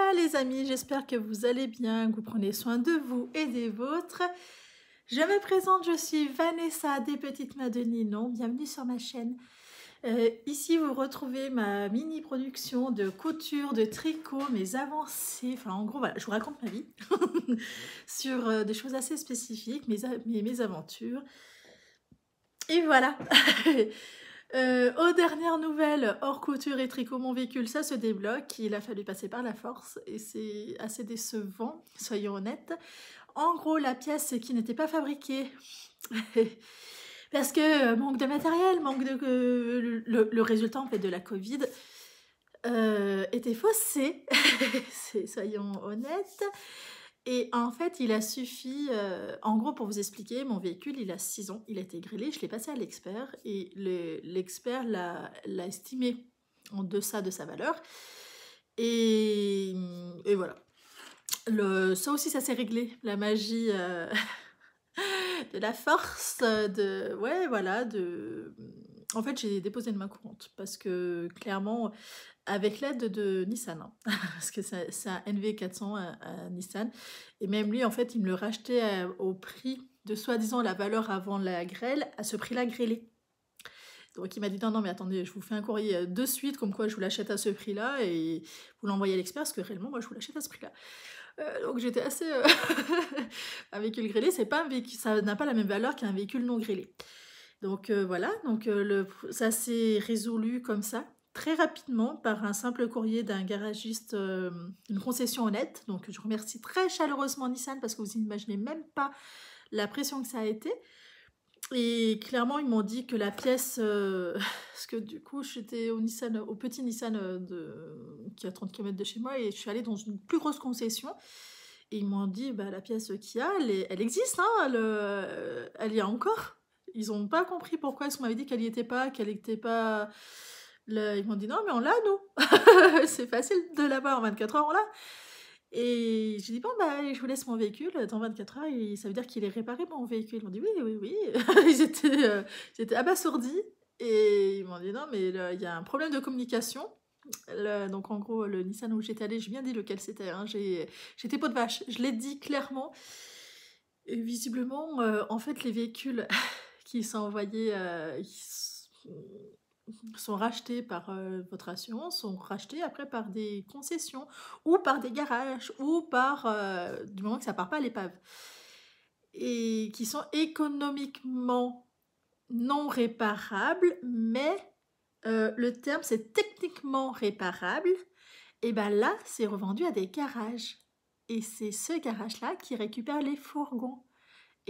Voilà les amis, j'espère que vous allez bien, que vous prenez soin de vous et des vôtres. Je me présente, je suis Vanessa des Petites Mains de Ninon, bienvenue sur ma chaîne. Ici vous retrouvez ma mini production de couture, de tricot, mes avancées, enfin en gros voilà, je vous raconte ma vie sur des choses assez spécifiques, mes aventures. Et voilà. Aux dernières nouvelles, hors couture et tricot, mon véhicule, ça se débloque. Il a fallu passer par la force et c'est assez décevant, soyons honnêtes. En gros, la pièce qui n'était pas fabriquée, parce que manque de matériel, manque de... le résultat en fait de la Covid était faussé, soyons honnêtes. Et en fait, il a suffi, en gros, pour vous expliquer, mon véhicule, il a 6 ans, il a été grillé, je l'ai passé à l'expert, et l'expert l'a estimé en deçà de sa valeur. Et voilà. Ça aussi, ça s'est réglé, la magie de la force, ouais, voilà, En fait, j'ai déposé une main courante, parce que, clairement, avec l'aide de Nissan, hein, parce que c'est un NV400 à Nissan, et même lui, en fait, il me le rachetait au prix de soi-disant la valeur avant la grêle, à ce prix-là grêlé. Donc il m'a dit non mais attendez, je vous fais un courrier de suite comme quoi je vous l'achète à ce prix-là et vous l'envoyez à l'expert parce que réellement moi je vous l'achète à ce prix-là. Donc j'étais assez... un véhicule grêlé, c'est pas un véhicule, ça n'a pas la même valeur qu'un véhicule non grêlé. Donc voilà, donc ça s'est résolu comme ça, très rapidement, par un simple courrier d'un garagiste, une concession honnête. Donc je remercie très chaleureusement Nissan parce que vous n'imaginez même pas la pression que ça a été. Et clairement, ils m'ont dit que la pièce, parce que du coup, j'étais au petit Nissan qui est à 30 km de chez moi, et je suis allée dans une plus grosse concession. Et ils m'ont dit, bah, la pièce qu'il y a, elle existe, hein, elle y a encore. Ils n'ont pas compris pourquoi est-ce qu'on m'avait dit qu'elle n'y était pas, qu'elle n'était pas... Ils m'ont dit, non, mais on l'a, nous. C'est facile de l'avoir en 24 heures, on l'a. Et j'ai dit, bon, bah, je vous laisse mon véhicule dans 24 heures, et ça veut dire qu'il est réparé, mon véhicule. Ils m'ont dit, oui, oui, oui. Ils étaient abasourdis. Et ils m'ont dit, non, mais il y a un problème de communication. Donc, en gros, le Nissan où j'étais allée, j'ai bien dit lequel c'était. Hein, j'étais peau de vache. Je l'ai dit clairement. Et visiblement, en fait, les véhicules qui sont envoyés, sont rachetés par votre assurance, sont rachetés après par des concessions ou par des garages ou par du moment que ça part pas à l'épave, et qui sont économiquement non réparables, mais le terme c'est techniquement réparable. Et ben là c'est revendu à des garages, et c'est ce garage là qui récupère les fourgons.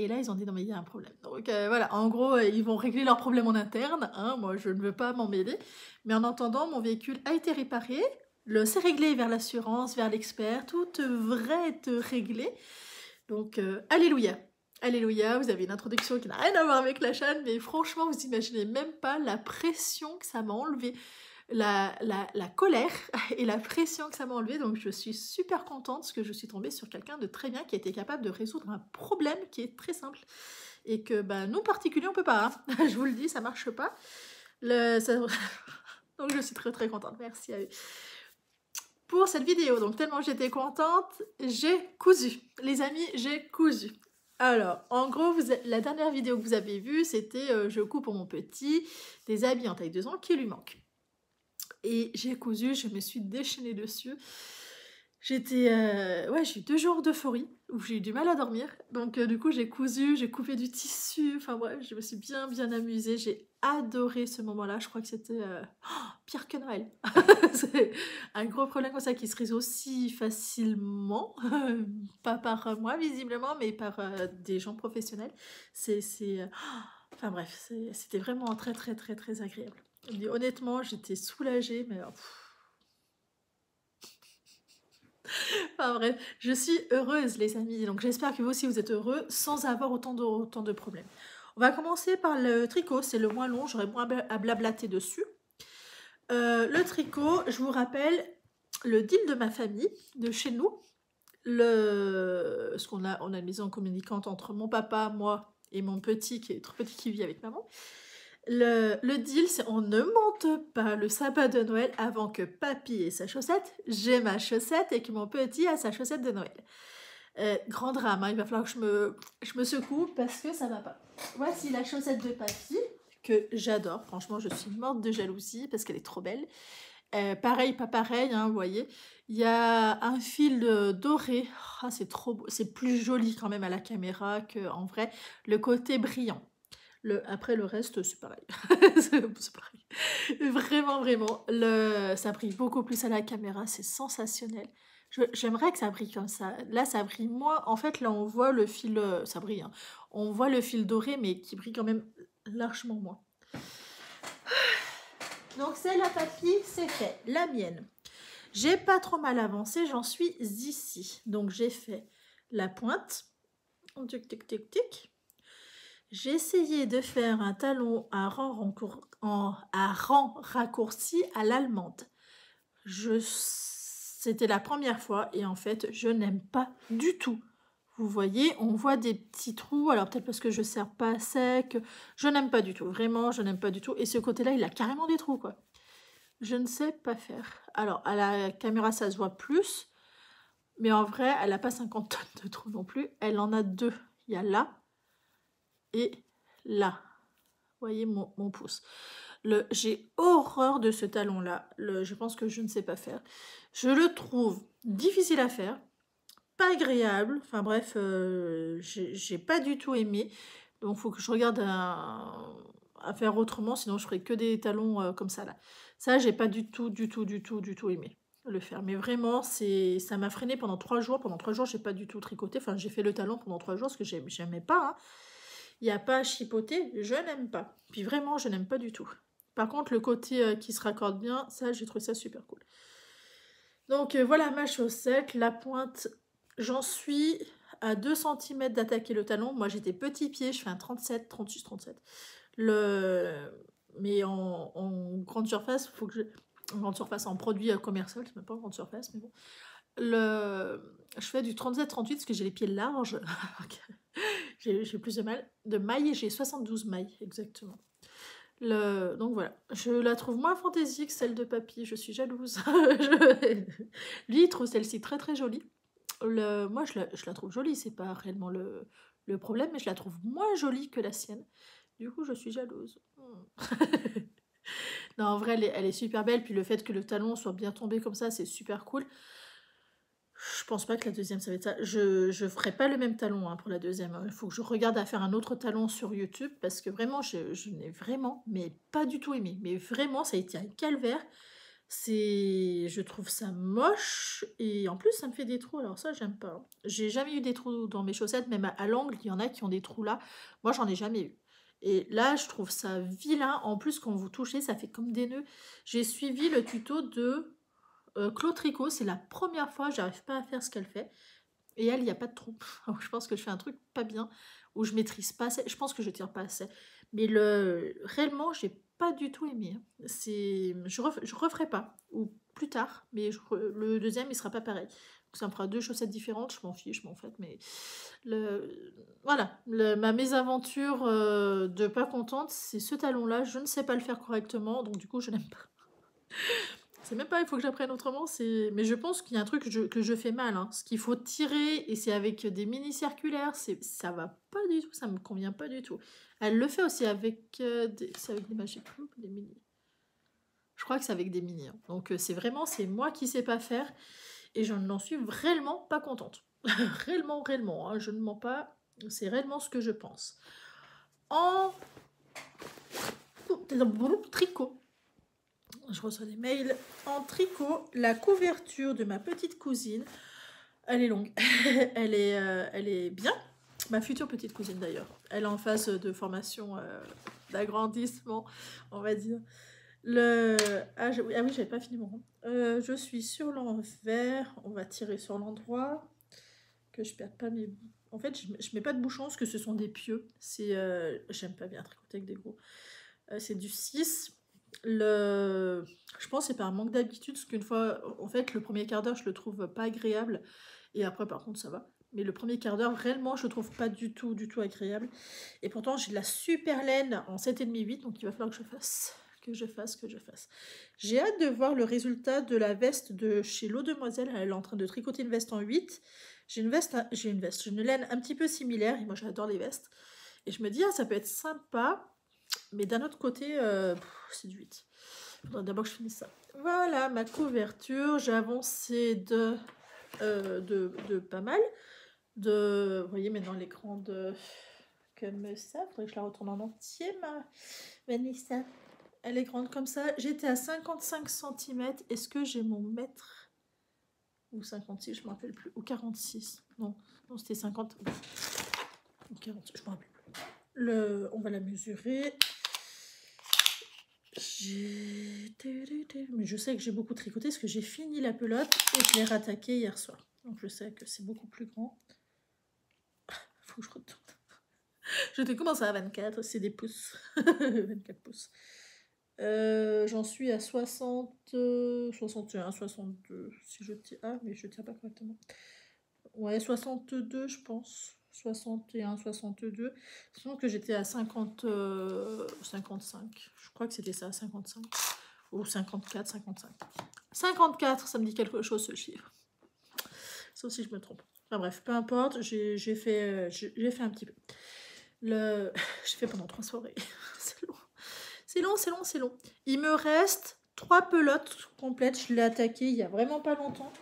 Et là, ils ont dit non mais il y a un problème. Donc voilà, en gros, ils vont régler leurs problèmes en interne, hein, moi je ne veux pas m'en mêler. Mais en attendant, mon véhicule a été réparé, c'est réglé vers l'assurance, vers l'expert, tout devrait être réglé. Donc alléluia. Alléluia, vous avez une introduction qui n'a rien à voir avec la chaîne, mais franchement, vous imaginez même pas la pression que ça m'a enlevé, la colère et la pression que ça m'a enlevé. Donc je suis super contente parce que je suis tombée sur quelqu'un de très bien qui a été capable de résoudre un problème qui est très simple et que bah, nous particuliers on peut pas, hein. Je vous le dis, ça marche pas. Donc je suis très très contente, merci à eux pour cette vidéo. Donc tellement j'étais contente, j'ai cousu les amis, j'ai cousu. Alors, en gros, la dernière vidéo que vous avez vue, c'était je couds pour mon petit des habits en taille 2 ans qui lui manquent. Et j'ai cousu, je me suis déchaînée dessus. Ouais, j'ai eu 2 jours d'euphorie où j'ai eu du mal à dormir. Donc du coup, j'ai cousu, j'ai coupé du tissu. Enfin bref, je me suis bien amusée. J'ai adoré ce moment-là. Je crois que c'était pire que Noël. C'est un gros problème comme ça qui se résout si facilement. Pas par moi visiblement, mais par des gens professionnels. Enfin bref, c'était vraiment très très très très agréable. Et honnêtement, j'étais soulagée, mais enfin bref, je suis heureuse les amis, donc j'espère que vous aussi vous êtes heureux sans avoir autant de problèmes. On va commencer par le tricot, c'est le moins long, j'aurai moins à blablater dessus. Le tricot, je vous rappelle, le deal de ma famille, de chez nous, parce qu'on a une maison communicante entre mon papa, moi et mon petit qui est trop petit qui vit avec maman. Le deal, c'est on ne monte pas le sapin de Noël avant que papy ait sa chaussette, j'ai ma chaussette et que mon petit a sa chaussette de Noël. Grand drame, hein, il va falloir que je me secoue parce que ça va pas. Voici la chaussette de papy que j'adore. Franchement, je suis morte de jalousie parce qu'elle est trop belle. Pareil, pas pareil, hein, vous voyez. Il y a un fil doré. Ah, c'est trop beau. C'est plus joli quand même à la caméra qu'en vrai. Le côté brillant. Après, le reste, c'est pareil. C'est pareil. Vraiment, vraiment. Ça brille beaucoup plus à la caméra. C'est sensationnel. J'aimerais que ça brille comme ça. Là, ça brille moins. En fait, là, on voit le fil... ça brille, hein. On voit le fil doré, mais qui brille quand même largement moins. Donc, c'est la papy, c'est fait. La mienne. J'ai pas trop mal avancé, j'en suis ici. Donc, j'ai fait la pointe. Tic, tic, tic, tic. J'ai essayé de faire un talon à rang raccourci à l'allemande. C'était la première fois et en fait, je n'aime pas du tout. Vous voyez, on voit des petits trous. Alors peut-être parce que je ne serre pas sec. Je n'aime pas du tout. Vraiment, je n'aime pas du tout. Et ce côté-là, il a carrément des trous, quoi. Je ne sais pas faire. Alors, à la caméra, ça se voit plus. Mais en vrai, elle n'a pas 50 tonnes de trous non plus. Elle en a 2. Il y a là et là. Vous voyez mon pouce. J'ai horreur de ce talon-là. Je pense que je ne sais pas faire. Je le trouve difficile à faire. Pas agréable. Enfin bref, j'ai pas du tout aimé. Donc, il faut que je regarde à faire autrement. Sinon, je ferai que des talons comme ça, là. Ça, j'ai pas du tout aimé le faire. Mais vraiment, ça m'a freiné pendant 3 jours. Pendant 3 jours, j'ai pas du tout tricoté. Enfin, j'ai fait le talon pendant 3 jours parce que j'aimais pas, hein. Il n'y a pas à chipoter, je n'aime pas. Puis vraiment, je n'aime pas du tout. Par contre, le côté qui se raccorde bien, ça, j'ai trouvé ça super cool. Donc, voilà ma chaussette. La pointe, j'en suis à 2 cm d'attaquer le talon. Moi, j'étais petit pied, je fais un 37, 36, 37. Mais en grande surface, il faut que en grande surface, en produit commercial, c'est même pas en grande surface, mais bon. Je fais du 37-38 parce que j'ai les pieds larges. J'ai plus de mal. De mailles, j'ai 72 mailles, exactement. Donc voilà, je la trouve moins fantaisie que celle de papy, je suis jalouse. Lui, il trouve celle-ci très très jolie. Moi, je la trouve jolie, c'est pas réellement le problème, mais je la trouve moins jolie que la sienne. Du coup, je suis jalouse. Non, en vrai, elle est super belle, puis le fait que le talon soit bien tombé comme ça, c'est super cool. Je pense pas que la deuxième, ça va être ça. Je ferai pas le même talon, hein, pour la deuxième. Il faut que je regarde à faire un autre talon sur YouTube parce que vraiment, je n'ai vraiment, mais pas du tout aimé. Mais vraiment, ça a été un calvaire. Je trouve ça moche et en plus, ça me fait des trous. Alors ça, j'aime pas, hein. J'ai jamais eu des trous dans mes chaussettes, même à l'angle, il y en a qui ont des trous là. Moi, j'en ai jamais eu. Et là, je trouve ça vilain. En plus, quand vous touchez, ça fait comme des nœuds. J'ai suivi le tuto de Claude Tricot, c'est la première fois, j'arrive pas à faire ce qu'elle fait. Et elle, il n'y a pas de trou. Je pense que je fais un truc pas bien, où je maîtrise pas assez. Je pense que je tire pas assez. Mais réellement, j'ai pas du tout aimé, hein. Je referai pas. Ou plus tard, mais le deuxième, il sera pas pareil. Donc ça me fera 2 chaussettes différentes, je m'en fiche, en fait. Mais voilà, ma mésaventure de pas contente, c'est ce talon-là. Je ne sais pas le faire correctement, donc du coup, je n'aime pas. C'est même pas, il faut que j'apprenne autrement. Mais je pense qu'il y a un truc que je fais mal, hein. Ce qu'il faut tirer, et c'est avec des mini circulaires, ça va pas du tout, ça me convient pas du tout. Elle le fait aussi avec c'est avec des Magic Loop, des mini. Je crois que c'est avec des mini, hein. Donc c'est moi qui sais pas faire, et je n'en suis réellement pas contente. réellement, hein, je ne mens pas, c'est réellement ce que je pense. En tricot. Je reçois des mails en tricot. La couverture de ma petite cousine, elle est longue. elle est bien. Ma future petite cousine d'ailleurs. Elle est en phase de formation d'agrandissement, on va dire. Ah oui, j'avais pas fini mon rond. Je suis sur l'envers. On va tirer sur l'endroit. Que je perde pas mes... En fait, je mets pas de bouchons parce que ce sont des pieux. J'aime pas bien tricoter avec des gros. C'est du 6. Je pense que c'est par manque d'habitude, parce qu'une fois, en fait, le premier quart d'heure, je le trouve pas agréable, et après, par contre, ça va. Mais le premier quart d'heure, réellement, je le trouve pas du tout agréable. Et pourtant, j'ai de la super laine en 7,5-8, donc il va falloir que je fasse. J'ai hâte de voir le résultat de la veste de chez L'Eau Demoiselle. Elle est en train de tricoter une veste en 8. J'ai une laine un petit peu similaire, et moi j'adore les vestes. Et je me dis, ah, ça peut être sympa, mais d'un autre côté, c'est du 8. Il faudra d'abord que je finisse ça. Voilà ma couverture, j'ai avancé de pas mal. Vous voyez maintenant l'écran comme ça, faudrait que je la retourne en entier, ma Vanessa. Elle est grande comme ça. J'étais à 55 cm. Est-ce que j'ai mon mètre ou 56, je ne me rappelle plus. Ou 46. Non, c'était 50. Ou 40, je ne me rappelle plus. On va la mesurer. Mais je sais que j'ai beaucoup tricoté parce que j'ai fini la pelote et je l'ai rattaquée hier soir. Donc je sais que c'est beaucoup plus grand. Faut que je retourne. Je te commence à 24, c'est des pouces. 24 pouces. J'en suis à 60, 61, 62. Si je tiens. Ah, mais je tiens pas correctement. Ouais, 62, je pense. 61, 62. Sinon que j'étais à 50, 55. Je crois que c'était ça, 55. Ou 54, 55. 54, ça me dit quelque chose ce chiffre. Sauf si je me trompe. Enfin bref, peu importe, j'ai fait un petit peu. J'ai fait pendant 3 soirées. C'est long. Il me reste 3 pelotes complètes. Je l'ai attaqué il y a vraiment pas longtemps.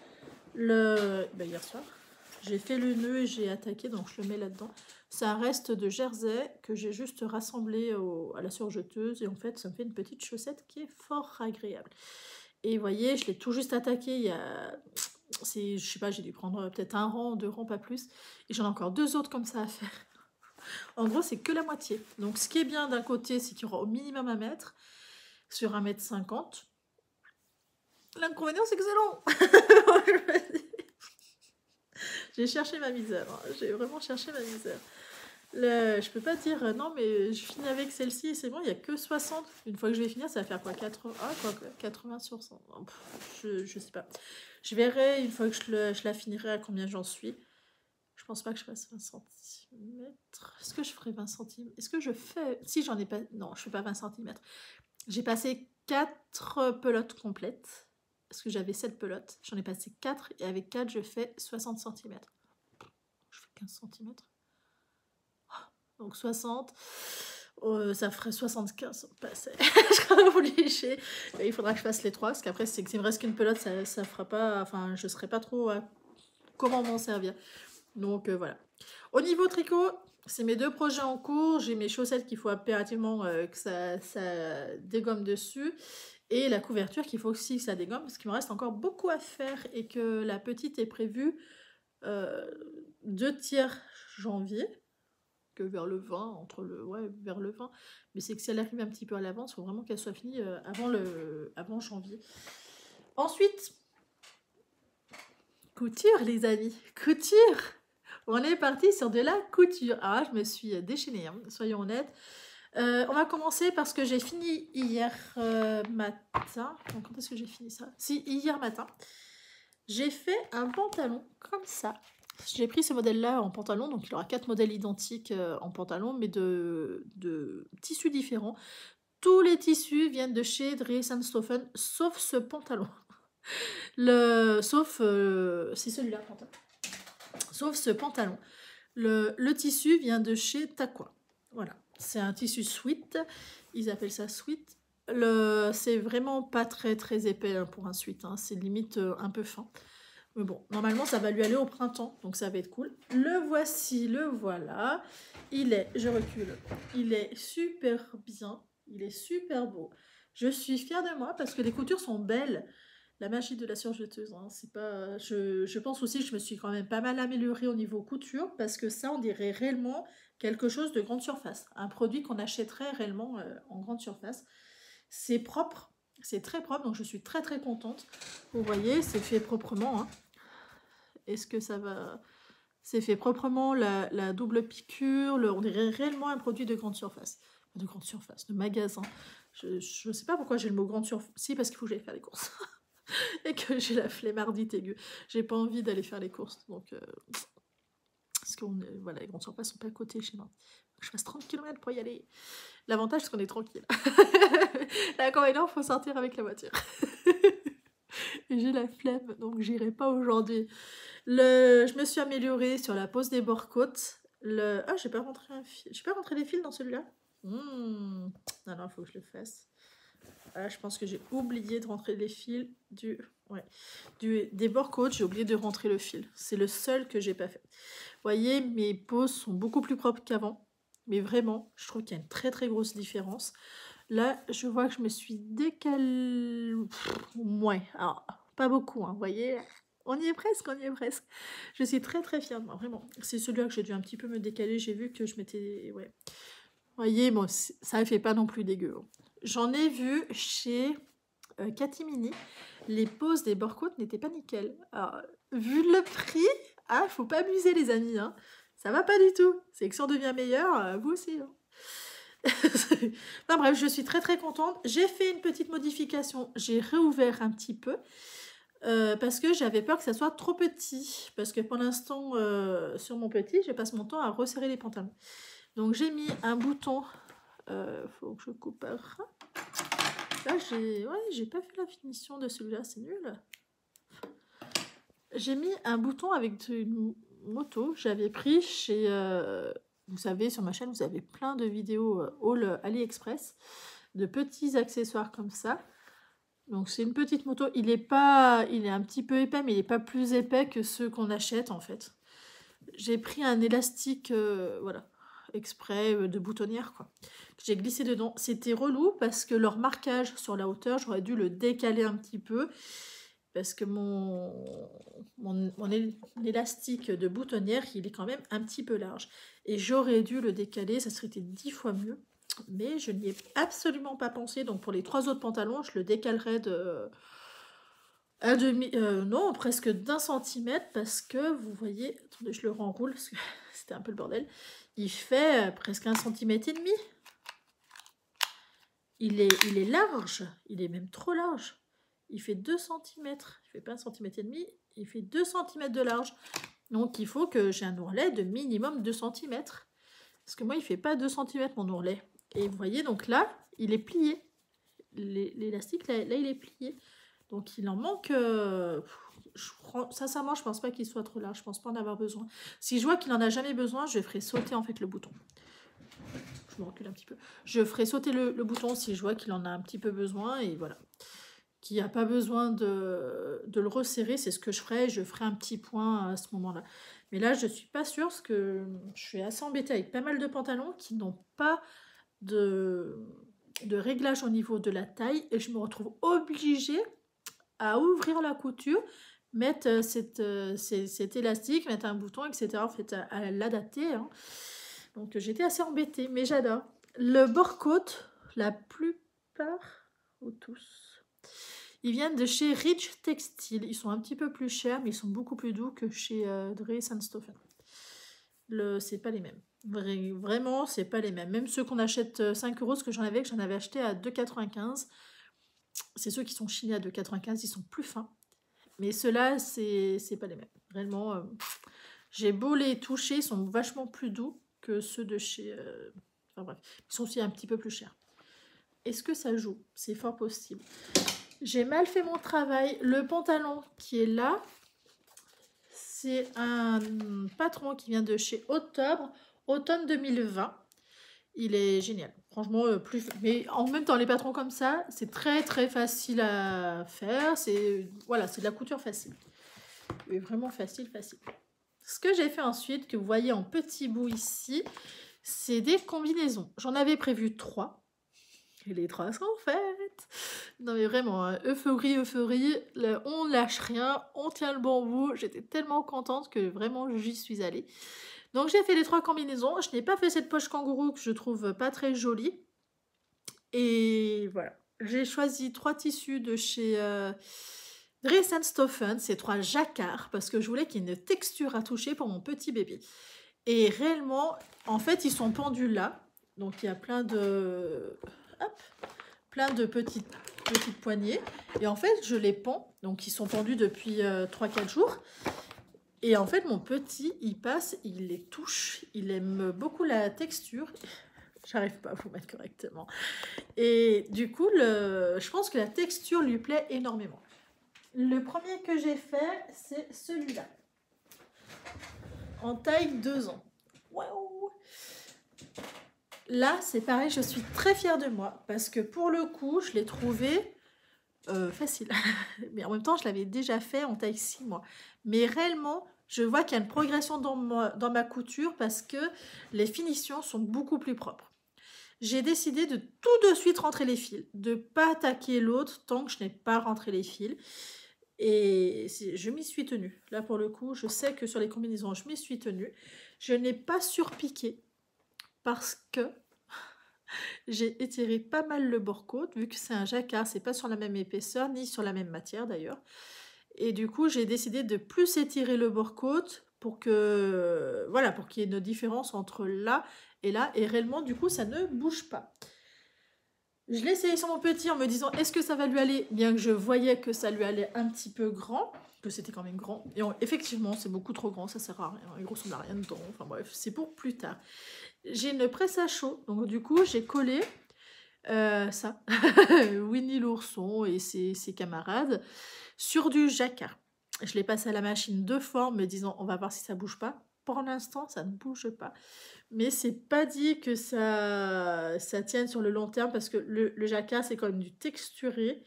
Hier soir. J'ai fait le nœud et j'ai attaqué, donc je le mets là-dedans. C'est un reste de jersey que j'ai juste rassemblé à la surjeteuse. Et en fait, ça me fait une petite chaussette qui est fort agréable. Et vous voyez, je l'ai tout juste attaqué il y a... Je sais pas, j'ai dû prendre peut-être 1 rang, 2 rangs, pas plus. Et j'en ai encore 2 autres comme ça à faire. En gros, c'est que la moitié. Donc, ce qui est bien d'un côté, c'est qu'il y aura au minimum 1 mètre sur 1,50 m. L'inconvénient, c'est que c'est long. J'ai cherché ma misère. J'ai vraiment cherché ma misère. Je peux pas dire non, mais je finis avec celle-ci et c'est bon, il n'y a que 60. Une fois que je vais finir, ça va faire quoi, 80 sur 100. Je sais pas. Je verrai une fois que je la finirai à combien j'en suis. Je pense pas que je fasse 20 cm. Est-ce que je ferai 20 cm? Est-ce que je fais... Si j'en ai pas... Non, je fais pas 20 cm. J'ai passé 4 pelotes complètes. Parce que j'avais 7 pelotes. J'en ai passé 4 et avec 4, je fais 60 cm. Je fais 15 cm. Donc 60. Ça ferait 75. Je serais obligée. Il faudra que je fasse les 3. Parce qu'après, c'est que s'il me reste qu'une pelote, ça fera pas... Enfin, je serai pas trop... comment m'en servir. Donc voilà. Au niveau tricot, c'est mes 2 projets en cours. J'ai mes chaussettes qu'il faut impérativement que ça dégomme dessus. Et la couverture qu'il faut aussi que ça dégomme. Parce qu'il me reste encore beaucoup à faire. Et que la petite est prévue 2 tiers janvier. Que vers le 20. Vers le 20. Mais c'est que si elle arrive un petit peu à l'avance, il faut vraiment qu'elle soit finie avant janvier. Ensuite, couture les amis. Couture. On est parti sur de la couture. Ah, je me suis déchaînée, hein, soyons honnêtes. On va commencer parce que j'ai fini hier matin. Donc, quand est-ce que j'ai fini ça? Si, hier matin. J'ai fait un pantalon comme ça. J'ai pris ce modèle-là en pantalon. Donc, il y aura 4 modèles identiques en pantalon, mais de tissus différents. Tous les tissus viennent de chez Dries & Stoffen, sauf ce pantalon. C'est celui-là, pantalon. Sauf ce pantalon. Le tissu vient de chez Taqua. Voilà. C'est un tissu sweat. Ils appellent ça sweat. C'est vraiment pas très très épais pour un sweat. Hein. C'est limite un peu fin. Mais bon, normalement, ça va lui aller au printemps. Donc, ça va être cool. Le voici, le voilà. Je recule. Il est super bien. Il est super beau. Je suis fière de moi parce que les coutures sont belles. La magie de la surjeteuse, hein, c'est pas... Je pense aussi que je me suis quand même pas mal améliorée au niveau couture parce que ça, on dirait réellement quelque chose de grande surface. Un produit qu'on achèterait réellement en grande surface. C'est propre, c'est très propre, donc je suis très très contente. Vous voyez, c'est fait proprement. Hein. Est-ce que ça va... C'est fait proprement, la double piqûre, on dirait réellement un produit de grande surface. De magasin. Je sais pas pourquoi j'ai le mot grande surface. Si, parce qu'il faut que j'aille faire les courses. Et que j'ai la flemmardite aiguë. J'ai pas envie d'aller faire les courses. Donc, Parce que voilà, les grands surfaces sont pas à côté chez moi. Faut que je fasse 30 km pour y aller. L'avantage, c'est qu'on est tranquille. L'inconvénient, il faut sortir avec la voiture. Et j'ai la flemme, donc j'irai pas aujourd'hui. Je me suis améliorée sur la pose des bords-côtes. Ah, j'ai pas rentré j'ai pas rentré les fils dans celui-là. Non, il faut que je le fasse. Ah, je pense que j'ai oublié de rentrer les fils des bords-côtes. J'ai oublié de rentrer le fil. C'est le seul que j'ai pas fait. Vous voyez, mes poses sont beaucoup plus propres qu'avant. Mais vraiment, je trouve qu'il y a une très très grosse différence. Là, je vois que je me suis décalée. Ouais, alors, pas beaucoup, hein, vous voyez. On y est presque, on y est presque. Je suis très très fière de moi, vraiment. C'est celui-là que j'ai dû un petit peu me décaler. J'ai vu que je m'étais... Ouais. Vous voyez, bon, ça ne fait pas non plus dégueu. J'en ai vu chez Cathy Mini. Les poses des bords-côtes n'étaient pas nickel. Alors, vu le prix, ah, faut pas abuser les amis, hein. Ça va pas du tout. C'est que si on devient meilleur, vous aussi. Hein. Enfin, bref, je suis très très contente. J'ai fait une petite modification. J'ai réouvert un petit peu. Parce que j'avais peur que ça soit trop petit. Parce que pour l'instant, sur mon petit, je passe mon temps à resserrer les pantalons. Donc j'ai mis un bouton. Faut que je coupe un ras. Là, j'ai pas fait la finition de celui-là, c'est nul. J'ai mis un bouton avec une moto. J'avais pris chez... vous savez, sur ma chaîne, vous avez plein de vidéos haul AliExpress. De petits accessoires comme ça. Donc c'est une petite moto, il est un petit peu épais, mais il n'est pas plus épais que ceux qu'on achète en fait. J'ai pris un élastique, voilà, exprès de boutonnière quoi. J'ai glissé dedans. C'était relou parce que leur marquage sur la hauteur, j'aurais dû le décaler un petit peu parce que mon élastique de boutonnière, il est quand même un petit peu large. Et j'aurais dû le décaler, ça serait été 10 fois mieux. Mais je n'y ai absolument pas pensé. Donc pour les 3 autres pantalons, je le décalerai de non, presque d'1 centimètre parce que vous voyez, attendez, je le renroule parce que c'était un peu le bordel. Il fait presque 1,5 centimètre. Il est large, il est même trop large. Il fait 2 centimètres. Il fait pas 1,5 centimètre, il fait 2 centimètres de large. Donc il faut que j'ai un ourlet de minimum 2 centimètres. Parce que moi, il fait pas 2 centimètres mon ourlet. Et vous voyez, donc là, il est plié. L'élastique, là, il est plié. Donc, il en manque... sincèrement, je pense pas qu'il soit trop large. Je pense pas en avoir besoin. Si je vois qu'il en a jamais besoin, je ferai sauter en fait le bouton. Je me recule un petit peu. Je ferai sauter le bouton si je vois qu'il en a un petit peu besoin. Et voilà. Qu'il n'y a pas besoin de le resserrer. C'est ce que je ferai. Je ferai un petit point à ce moment-là. Mais là, je suis pas sûre parce que je suis assez embêtée avec pas mal de pantalons qui n'ont pas de réglage au niveau de la taille et je me retrouve obligée à ouvrir la couture, mettre cet élastique, mettre un bouton, etc. En fait, à l'adapter. Hein. Donc j'étais assez embêtée, mais j'adore. Le bord-côte, la plupart, ou tous, ils viennent de chez Rich Textile. Ils sont un petit peu plus chers, mais ils sont beaucoup plus doux que chez Dres & Stoffen. C'est pas les mêmes. Vraiment, c'est pas les mêmes. Même ceux qu'on achète 5 €, ce que j'en avais acheté à 2,95 €. C'est ceux qui sont chinés à 2,95 €, ils sont plus fins. Mais ceux-là, c'est pas les mêmes. Vraiment, j'ai beau les toucher, ils sont vachement plus doux que ceux de chez... Enfin bref, ils sont aussi un petit peu plus chers. Est-ce que ça joue? C'est fort possible. J'ai mal fait mon travail. Le pantalon qui est là, c'est un patron qui vient de chez Automne 2020. Il est génial. Franchement, mais en même temps, les patrons comme ça, c'est très très facile à faire. Voilà, c'est de la couture facile. Et vraiment facile. Ce que j'ai fait ensuite, que vous voyez en petits bouts ici, c'est des combinaisons. J'en avais prévu 3. Et les 3 sont faites. Non mais vraiment, euphorie. On lâche rien, on tient le bon bout. J'étais tellement contente que vraiment j'y suis allée. Donc j'ai fait les 3 combinaisons. Je n'ai pas fait cette poche kangourou que je trouve pas très jolie. Et voilà. J'ai choisi 3 tissus de chez Dres & Stoffen. C'est 3 jacquards parce que je voulais qu'il y ait une texture à toucher pour mon petit bébé. Et réellement, en fait, ils sont pendus là. Donc il y a plein de petites poignées. Et en fait, je les pends. Donc ils sont pendus depuis 3-4 jours. Et en fait, mon petit, il passe, il les touche, il aime beaucoup la texture. J'arrive pas à vous mettre correctement. Et du coup, je pense que la texture lui plaît énormément. Le premier que j'ai fait, c'est celui-là. En taille 2 ans. Waouh! Là, c'est pareil, je suis très fière de moi. Parce que pour le coup, je l'ai trouvé facile. Mais en même temps, je l'avais déjà fait en taille 6 mois. Mais réellement, je vois qu'il y a une progression dans ma couture parce que les finitions sont beaucoup plus propres. J'ai décidé de tout de suite rentrer les fils, de ne pas attaquer l'autre tant que je n'ai pas rentré les fils. Et je m'y suis tenue. Là, pour le coup, je sais que sur les combinaisons, je m'y suis tenue. Je n'ai pas surpiqué parce que j'ai étiré pas mal le bord-côte, vu que c'est un jacquard, c'est pas sur la même épaisseur, ni sur la même matière d'ailleurs. Et du coup, j'ai décidé de plus étirer le bord-côte pour que, voilà, pour qu'il y ait une différence entre là, et réellement, du coup, ça ne bouge pas. Je l'ai essayé sur mon petit en me disant est-ce que ça va lui aller, bien que je voyais que ça lui allait un petit peu grand, que c'était quand même grand. Et effectivement, c'est beaucoup trop grand, ça sert à rien. Il ressemble à rien dedans. Enfin bref, c'est pour plus tard. J'ai une presse à chaud, donc du coup, j'ai collé ça, Winnie l'ourson et ses camarades, sur du jacquard. Je l'ai passé à la machine 2 fois en me disant on va voir si ça bouge pas. Pour l'instant, ça ne bouge pas. Mais c'est pas dit que ça tienne sur le long terme parce que le jacquard, c'est quand même du texturé.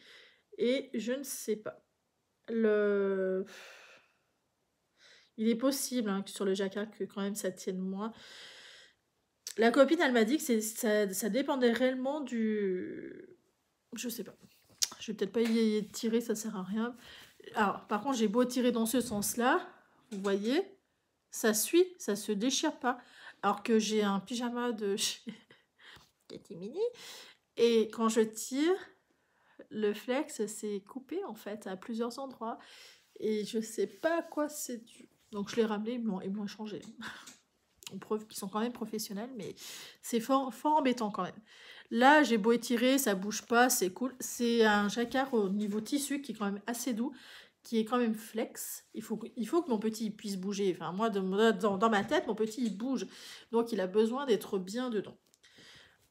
Et je ne sais pas. Il est possible que sur le jacquard, que quand même ça tienne moins. La copine, elle m'a dit que ça dépendait réellement du... Je sais pas. Je vais peut-être pas y tirer, ça sert à rien. Alors, par contre, j'ai beau tirer dans ce sens-là, vous voyez, ça suit, ça se déchire pas. Alors que j'ai un pyjama de chez Catimini, et quand je tire, le flex s'est coupé en fait à plusieurs endroits, et je sais pas à quoi c'est dû. Donc je l'ai ramené, ils me l'ont changé. Preuve qu'ils sont quand même professionnels, mais c'est fort, fort embêtant quand même. Là, j'ai beau étirer, ça bouge pas, c'est cool. C'est un jacquard au niveau tissu qui est quand même assez doux, qui est quand même flex. Il faut que mon petit puisse bouger. Enfin, moi, dans ma tête, mon petit, il bouge. Donc, il a besoin d'être bien dedans.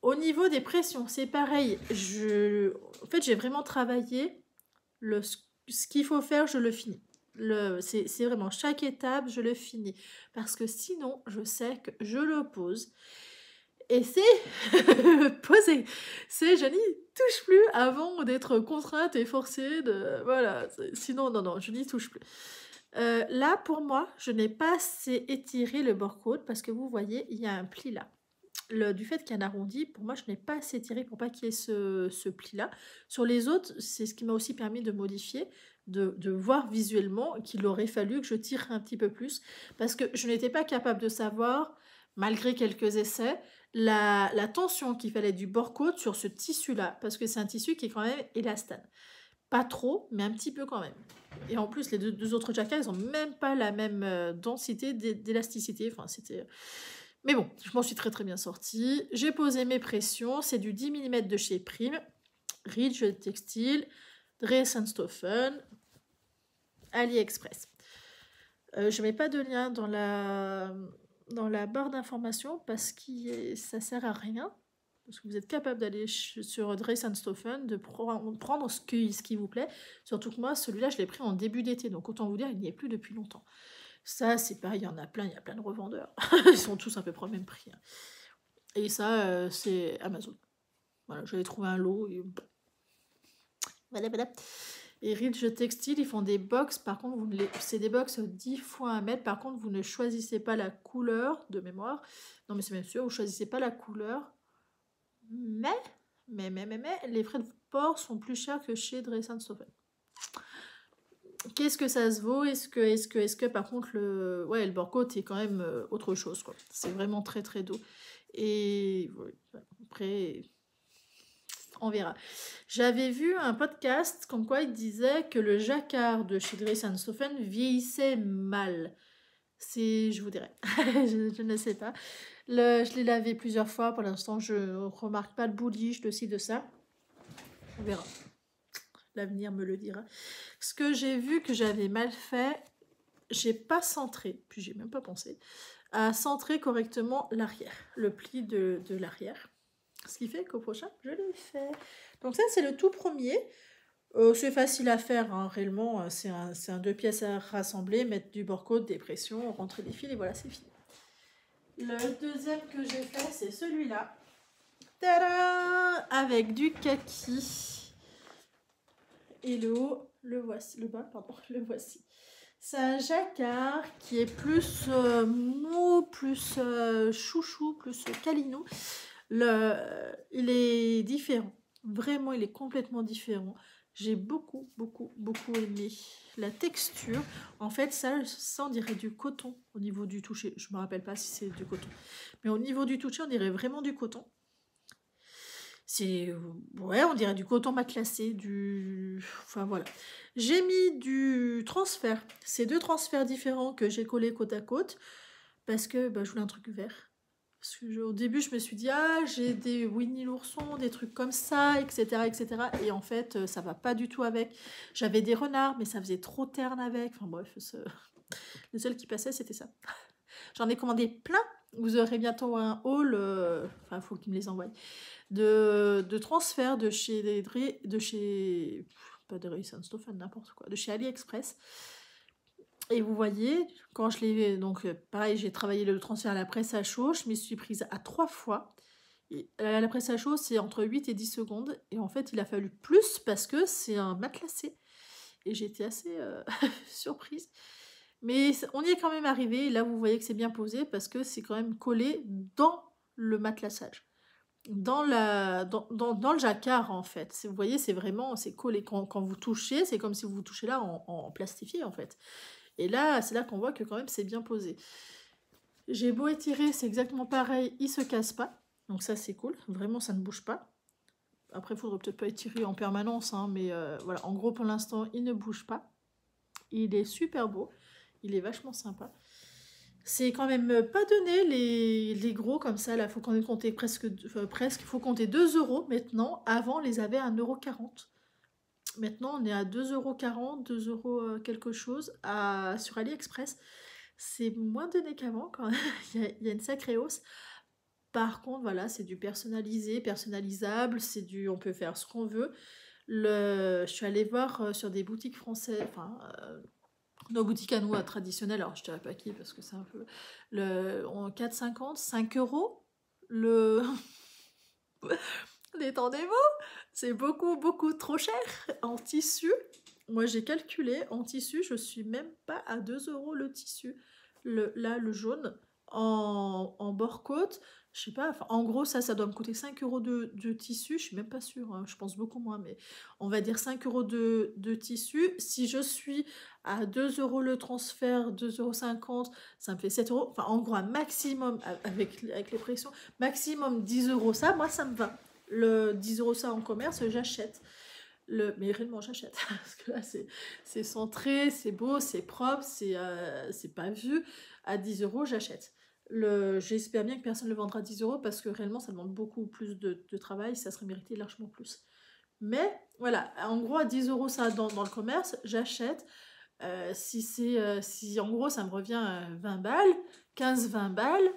Au niveau des pressions, c'est pareil. En fait, j'ai vraiment travaillé ce qu'il faut faire, je le finis. C'est vraiment chaque étape, je le finis. Parce que sinon, je sais que je le pose. Et c'est posé. C'est je n'y touche plus avant d'être contrainte et forcée de... Voilà. Sinon, non, je n'y touche plus. Là, pour moi, je n'ai pas assez étiré le bord-côte parce que vous voyez, il y a un pli là. Du fait qu'il y a un arrondi, pour moi, je n'ai pas assez tiré pour pas qu'il y ait ce pli-là. Sur les autres, c'est ce qui m'a aussi permis de modifier, de voir visuellement qu'il aurait fallu que je tire un petit peu plus, parce que je n'étais pas capable de savoir, malgré quelques essais, la tension qu'il fallait du bord-côte sur ce tissu-là, parce que c'est un tissu qui est quand même élastane. Pas trop, mais un petit peu quand même. Et en plus, les deux autres jacquards, ils n'ont même pas la même densité d'élasticité. Enfin, c'était... Mais bon, je m'en suis très très bien sortie. J'ai posé mes pressions. C'est du 10 mm de chez Prime. Ridge Textile. Dressenstoffen. AliExpress. Je ne mets pas de lien dans la barre d'information parce que ça sert à rien. Parce que vous êtes capable d'aller sur Dressenstoffen, de prendre ce qui vous plaît. Surtout que moi, celui-là, je l'ai pris en début d'été. Donc autant vous dire, il n'y est plus depuis longtemps. Ça, c'est pareil, il y en a plein, il y a plein de revendeurs. Ils sont tous à peu près au même prix. Et ça, c'est Amazon. Voilà, j'avais trouvé un lot. Et... Voilà. Et Ridge Textile, ils font des box. Par contre, c'est des box 10 fois 1 mètre. Par contre, vous ne choisissez pas la couleur de mémoire. Non, mais c'est même sûr, vous ne choisissez pas la couleur. Mais, les frais de port sont plus chers que chez Dressenstoffen. Qu'est-ce que ça se vaut? Est-ce que par contre le bord-côte est quand même autre chose quoi. C'est vraiment très très doux. Et ouais, après on verra. J'avais vu un podcast comme quoi il disait que le jacquard de chez Dressenstoffen vieillissait mal. Je vous dirais, je ne sais pas. Je l'ai lavé plusieurs fois. Pour l'instant, je ne remarque pas de bouliche de ci de ça. On verra. L'avenir me le dira. Ce que j'ai vu que j'avais mal fait, j'ai pas centré, puis j'ai même pas pensé, à centrer correctement l'arrière, le pli de l'arrière. Ce qui fait qu'au prochain, je l'ai fait. Donc ça, c'est le tout premier. C'est facile à faire, hein, réellement. C'est un 2 pièces à rassembler, mettre du bord-côte, des pressions, rentrer les fils et voilà, c'est fini. Le deuxième que j'ai fait, c'est celui-là. Tadam! Avec du kaki. Et le haut, le voici. Le bas, pardon, le voici. C'est un jacquard qui est plus mou, plus chouchou, plus calinou. Il est différent. Vraiment, il est complètement différent. J'ai beaucoup, beaucoup, beaucoup aimé la texture. En fait, ça on dirait du coton au niveau du toucher. Je ne me rappelle pas si c'est du coton. Mais au niveau du toucher, on dirait vraiment du coton. Ouais, on dirait du coton matelassé, enfin voilà. J'ai mis du transfert. C'est 2 transferts différents que j'ai collés côte à côte parce que je voulais un truc vert. Parce que au début, je me suis dit, ah, j'ai des Winnie l'ourson, des trucs comme ça, etc., etc. Et en fait, ça va pas du tout avec. J'avais des renards, mais ça faisait trop terne avec. Enfin bref, le seul qui passait, c'était ça. J'en ai commandé plein. Vous aurez bientôt un haul, enfin, il faut qu'ils me les envoient, de transfert de chez pas de Stoffen, n'importe quoi, de chez AliExpress. Et vous voyez, quand je l'ai, donc pareil, j'ai travaillé le transfert à la presse à chaud, je m'y suis prise à 3 fois. Et à la presse à chaud, c'est entre 8 et 10 secondes. Et en fait, il a fallu plus parce que c'est un matelassé. Et j'étais assez surprise. Mais on y est quand même arrivé. Et là, vous voyez que c'est bien posé parce que c'est quand même collé dans le matelassage. Dans le jacquard, en fait. Vous voyez, c'est vraiment, c'est collé. Quand vous touchez, c'est comme si vous touchez là en plastifié, en fait. Et là, c'est là qu'on voit que quand même, c'est bien posé. J'ai beau étirer, c'est exactement pareil, il se casse pas. Donc ça, c'est cool. Vraiment, ça ne bouge pas. Après, il faudrait peut-être pas étirer en permanence, hein, mais voilà. En gros, pour l'instant, il ne bouge pas. Il est super beau. Il est vachement sympa. C'est quand même pas donné les gros comme ça. Là, faut qu'on ait compté presque. Il faut compter 2 euros maintenant. Avant, on les avait à 1,40 €. Maintenant, on est à 2,40 €, 2 euros quelque chose sur AliExpress. C'est moins donné qu'avant quand il y a une sacrée hausse. Par contre, voilà, c'est du personnalisé, personnalisable, on peut faire ce qu'on veut. Je suis allée voir sur des boutiques françaises, enfin, nos boutiques à nous traditionnelles, alors je dirais pas qui parce que c'est un peu. En 4,50 €, 5 €. Le. Détendez-vous, c'est beaucoup, beaucoup trop cher en tissu. Moi, j'ai calculé, en tissu, je suis même pas à 2 € le tissu. Là, le jaune, en bord-côte, je sais pas, enfin, en gros, ça doit me coûter 5 € de tissu, je suis même pas sûre, hein, je pense beaucoup moins, mais on va dire 5 € de tissu. Si je suis à 2 € le transfert, 2,50 €, ça me fait 7 €. Enfin, en gros, un maximum, avec les pressions, maximum 10 € ça, moi, ça me va. Le 10 € ça en commerce, j'achète. Mais réellement, j'achète. Parce que là, c'est centré, c'est beau, c'est propre, c'est pas vu. À 10 €, j'achète. J'espère bien que personne ne le vendra à 10 € parce que réellement, ça demande beaucoup plus de travail. Ça serait mérité largement plus. Mais voilà, en gros, à 10 € ça dans le commerce, j'achète. Si en gros, ça me revient à 20 balles, 15-20 balles,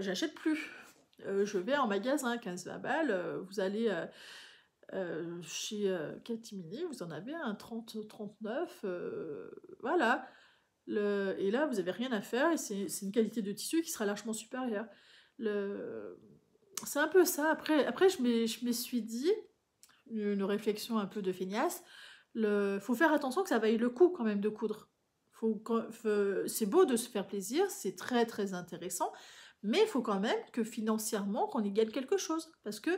j'achète plus. Je vais en magasin, 15-20 balles, vous allez chez Catimini, vous en avez un 30-39, voilà. Et là, vous n'avez rien à faire, et c'est une qualité de tissu qui sera largement supérieure. C'est un peu ça. Après je me suis dit, une réflexion un peu de feignasse, faut faire attention que ça vaille le coup quand même de coudre. C'est beau de se faire plaisir, c'est très très intéressant, mais il faut quand même que financièrement qu'on y gagne quelque chose, parce que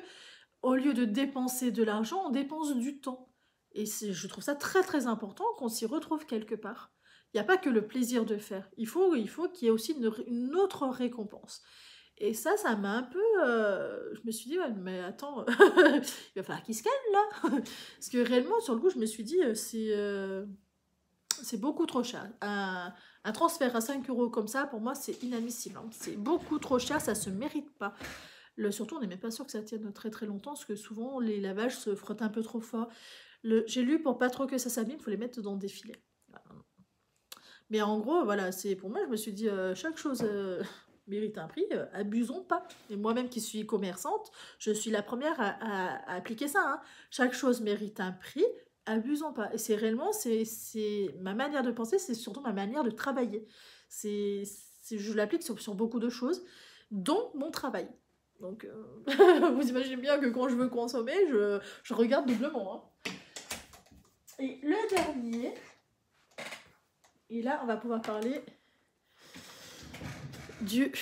au lieu de dépenser de l'argent, on dépense du temps. Et je trouve ça très très important qu'on s'y retrouve quelque part. Il n'y a pas que le plaisir de faire, il faut qu'il y ait aussi une autre récompense. Et ça m'a un peu. Je me suis dit, ouais, mais attends, il va falloir qu'il se calme là. Parce que réellement, sur le coup, je me suis dit, c'est beaucoup trop cher. Un transfert à 5 € comme ça, pour moi, c'est inadmissible, hein. C'est beaucoup trop cher, ça se mérite pas. Surtout, on n'est même pas sûr que ça tienne très très longtemps, parce que souvent, les lavages se frottent un peu trop fort. J'ai lu, pour pas trop que ça s'abîme, il faut les mettre dans des filets. Mais en gros, voilà, c'est pour moi, je me suis dit, chaque chose mérite un prix, abusons pas. Et moi-même qui suis commerçante, je suis la première à appliquer ça, hein. Chaque chose mérite un prix, abusons pas. Et c'est réellement, c'est ma manière de penser, c'est surtout ma manière de travailler. C'est, je l'applique sur beaucoup de choses, dont mon travail. Donc, vous imaginez bien que quand je veux consommer, je regarde doublement, hein. Et le dernier, et là, on va pouvoir parler du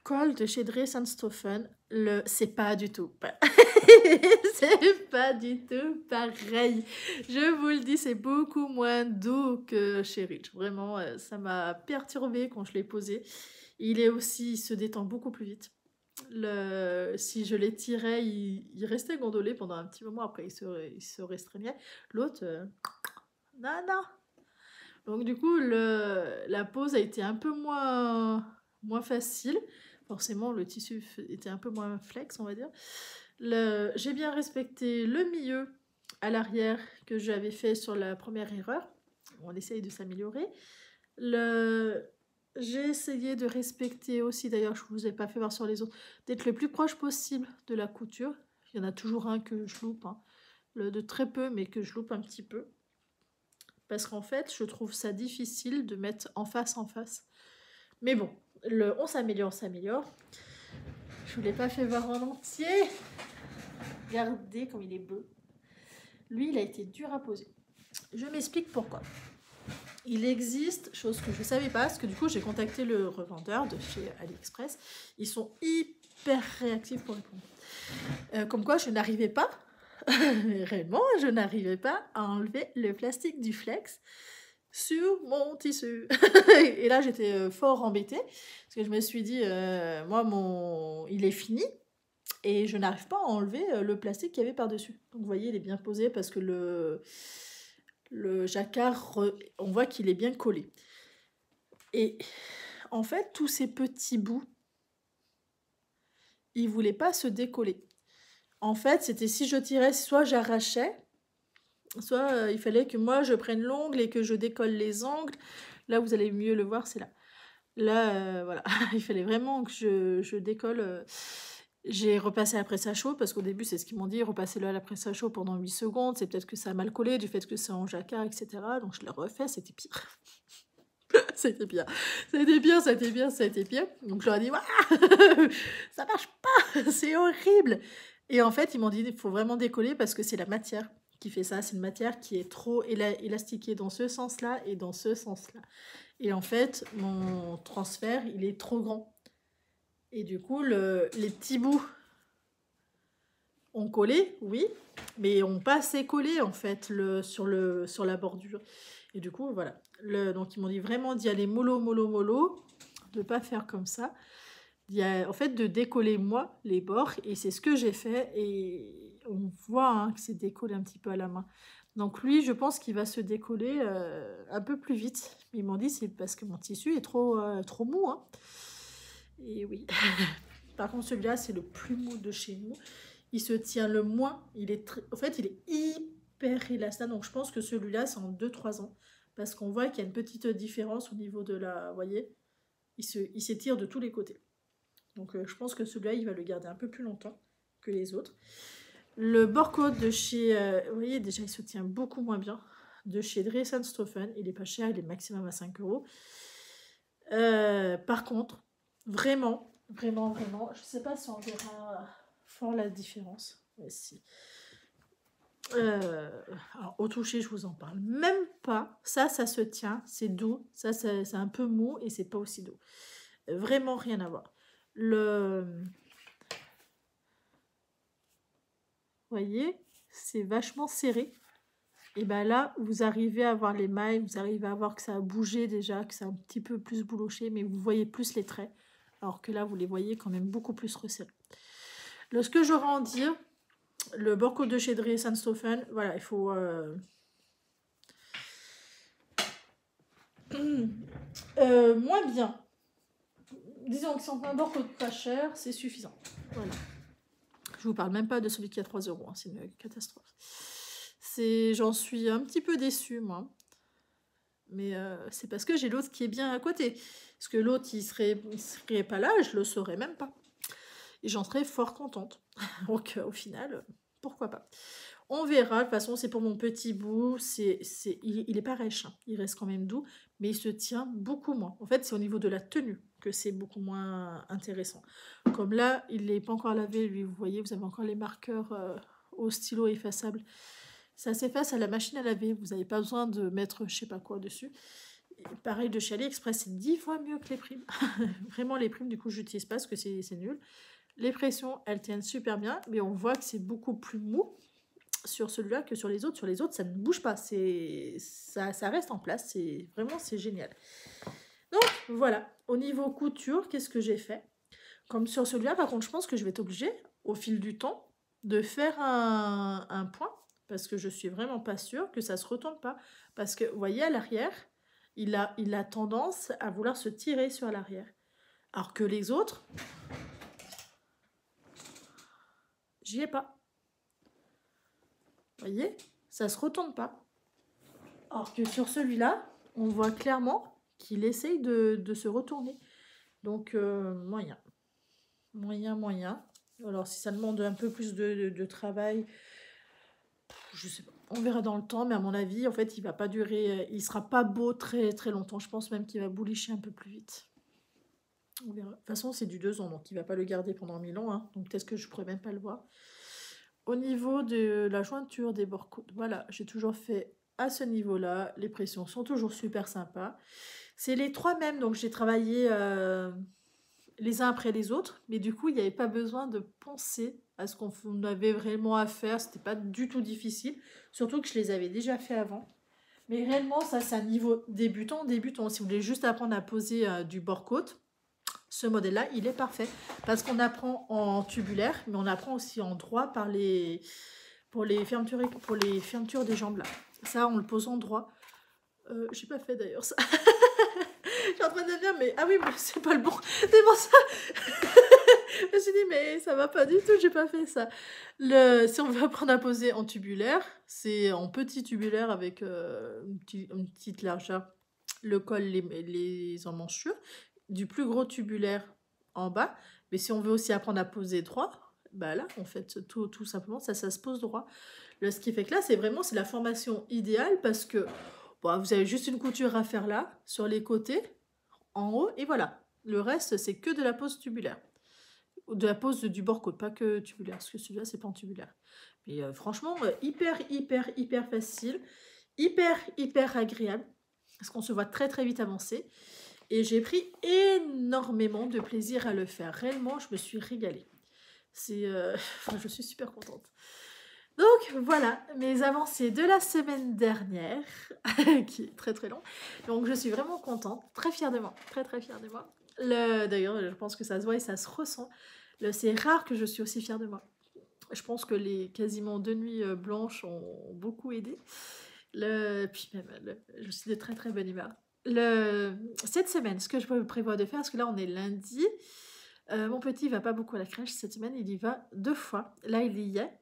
col de chez Dries & Stephen. C'est pas du tout c'est pas du tout pareil. Je vous le dis, c'est beaucoup moins doux que chez Rich. Vraiment, ça m'a perturbée quand je l'ai posé. Il est aussi, il se détend beaucoup plus vite. Si je l'étirais, il restait gondolé pendant un petit moment. Après, il se restreignait. L'autre, non, non. Donc du coup, la pose a été un peu moins facile. Forcément, le tissu était un peu moins flex, on va dire. J'ai bien respecté le milieu à l'arrière que j'avais fait sur la première erreur. On essaye de s'améliorer. J'ai essayé de respecter aussi, d'ailleurs je ne vous ai pas fait voir sur les autres, d'être le plus proche possible de la couture. Il y en a toujours un que je loupe, hein. De très peu, mais que je loupe un petit peu. Parce qu'en fait, je trouve ça difficile de mettre en face. Mais bon, on s'améliore. Je vous l'ai pas fait voir en entier. Regardez comme il est beau. Lui, il a été dur à poser. Je m'explique pourquoi. Il existe, chose que je ne savais pas, parce que du coup, j'ai contacté le revendeur de chez AliExpress. Ils sont hyper réactifs pour répondre. Comme quoi, je n'arrivais pas, réellement, je n'arrivais pas à enlever le plastique du flex sur mon tissu. Et là, j'étais fort embêtée, parce que je me suis dit, moi, il est fini, et je n'arrive pas à enlever le plastique qu'il y avait par-dessus. Donc, vous voyez, il est bien posé, parce que le jacquard, on voit qu'il est bien collé. Et en fait, tous ces petits bouts, ils ne voulaient pas se décoller. En fait, c'était si je tirais, soit j'arrachais, soit il fallait que moi je prenne l'ongle et que je décolle les ongles. Là, vous allez mieux le voir, c'est là. Là, voilà, il fallait vraiment que je décolle. J'ai repassé à la presse à chaud parce qu'au début, c'est ce qu'ils m'ont dit, repassez-le à la presse à chaud pendant 8 secondes. C'est peut-être que ça a mal collé du fait que c'est en jacquard, etc. Donc je l'ai refait, c'était pire. C'était pire. C'était pire. Donc je leur ai dit, ça marche pas, c'est horrible. Et en fait, ils m'ont dit, il faut vraiment décoller parce que c'est la matière qui fait ça. C'est une matière qui est trop élastiquée dans ce sens-là et dans ce sens-là. Et en fait, mon transfert, il est trop grand. Et du coup, les petits bouts ont collé, oui, mais ont pas assez collé en fait sur la bordure. Et du coup, voilà. Donc ils m'ont dit vraiment d'y aller mollo, de pas faire comme ça. En fait, de décoller moi les bords, et c'est ce que j'ai fait. Et on voit hein, que c'est décollé un petit peu à la main. Donc lui, je pense qu'il va se décoller un peu plus vite. Ils m'ont dit c'est parce que mon tissu est trop mou. Hein. Et oui. Par contre, celui-là, c'est le plus mou de chez nous. Il se tient le moins. En fait, il est hyper élastique. Donc, je pense que celui-là, c'est en 2-3 ans. Parce qu'on voit qu'il y a une petite différence au niveau de la... Vous voyez, il s'étire de tous les côtés. Donc, je pense que celui-là, il va le garder un peu plus longtemps que les autres. Le bord-côte de chez... vous voyez, déjà, il se tient beaucoup moins bien. De chez Dries & Stephen. Il n'est pas cher, il est maximum à 5 €. Par contre, vraiment, je ne sais pas si on verra fort la différence. Mais si. Alors, au toucher, je vous en parle même pas. Ça se tient, c'est doux. Ça, c'est un peu mou et c'est pas aussi doux. Vraiment rien à voir. Vous voyez, c'est vachement serré. Et bien là, vous arrivez à voir les mailles, vous arrivez à voir que ça a bougé déjà, que c'est un petit peu plus bouloché, mais vous voyez plus les traits. Alors que là, vous les voyez quand même beaucoup plus resserrés. Ce que j'aurais à en dire, le bord-côte de chez Dries & Stephen, voilà, il faut... moins bien. Disons que si on prend un bord-côte pas cher, c'est suffisant. Voilà. Je vous parle même pas de celui qui a 3 €, hein, c'est une catastrophe. J'en suis un petit peu déçue, moi. Mais c'est parce que j'ai l'autre qui est bien à côté. Parce que l'autre, il serait pas là, je le saurais même pas. Et j'en serais fort contente. Donc au final, pourquoi pas. On verra, de toute façon c'est pour mon petit bout, il est pas rêche, hein. Il reste quand même doux, mais il se tient beaucoup moins. En fait c'est au niveau de la tenue que c'est beaucoup moins intéressant. Comme là, il n'est pas encore lavé, lui vous voyez, vous avez encore les marqueurs au stylo effaçable. Ça s'efface à la machine à laver, vous n'avez pas besoin de mettre je sais pas quoi dessus. Et pareil de chez AliExpress, c'est 10 fois mieux que les primes. Vraiment les primes du coup je n'utilise pas parce que c'est nul. Les pressions elles tiennent super bien, mais on voit que c'est beaucoup plus mou sur celui-là que sur les autres. Sur les autres, ça ne bouge pas. Ça reste en place. C'est génial. Donc, voilà. Au niveau couture, qu'est-ce que j'ai fait? Comme sur celui-là, par contre, je pense que je vais être obligée, au fil du temps, de faire un point. Parce que je suis vraiment pas sûre que ça se retourne pas. Parce que, vous voyez, à l'arrière, il a tendance à vouloir se tirer sur l'arrière. Alors que les autres, j'y ai pas. Vous voyez, ça se retourne pas. Alors que sur celui-là, on voit clairement qu'il essaye de se retourner. Donc, moyen. Moyen. Alors, si ça demande un peu plus de travail, je sais pas. On verra dans le temps, mais à mon avis, en fait, il va pas durer, il sera pas beau très très longtemps. Je pense même qu'il va boulicher un peu plus vite. On verra. De toute façon, c'est du 2 ans, donc il va pas le garder pendant 1000 ans. Hein. Donc peut-être que je pourrais même pas le voir. Au niveau de la jointure des bords côtes, voilà, j'ai toujours fait à ce niveau-là. Les pressions sont toujours super sympas. C'est les 3 mêmes, donc j'ai travaillé les uns après les autres. Mais du coup, il n'y avait pas besoin de penser à ce qu'on avait vraiment à faire. C'était pas du tout difficile. Surtout que je les avais déjà fait avant. Mais réellement, ça, c'est un niveau débutant. Si vous voulez juste apprendre à poser du bord côte, ce modèle-là, il est parfait. Parce qu'on apprend en tubulaire, mais on apprend aussi en droit pour les fermetures des jambes là. Ça, on le pose en droit. J'ai pas fait d'ailleurs ça. Je suis en train de dire, mais ah oui, mais c'est pas le bon. C'est pour ça. Je me suis dit, mais ça va pas du tout, j'ai pas fait ça. Si on veut apprendre à poser en tubulaire, c'est en petit tubulaire avec une petite largeur, le col, les emmanchures, du plus gros tubulaire en bas. Mais si on veut aussi apprendre à poser droit, bah là, en fait, tout simplement, ça se pose droit. Ce qui fait que là, c'est la formation idéale parce que bon, vous avez juste une couture à faire là, sur les côtés, en haut, et voilà. Le reste, c'est que de la pose tubulaire. De la pose du bord côte, pas que tubulaire, parce que celui-là, c'est pas en tubulaire. Mais franchement, hyper facile, hyper agréable, parce qu'on se voit très très vite avancer. Et j'ai pris énormément de plaisir à le faire. Réellement, je me suis régalée. Je suis super contente. Donc voilà, mes avancées de la semaine dernière, qui est très très long. Donc je suis vraiment contente, très fière de moi, très fière de moi. D'ailleurs, je pense que ça se voit et ça se ressent. C'est rare que je suis aussi fière de moi. Je pense que les quasiment 2 nuits blanches ont beaucoup aidé. Puis même, je suis de très très bonne humeur. Cette semaine, ce que je prévois de faire, parce que là on est lundi, mon petit va pas beaucoup à la crèche cette semaine, il y va 2 fois. Là il y est.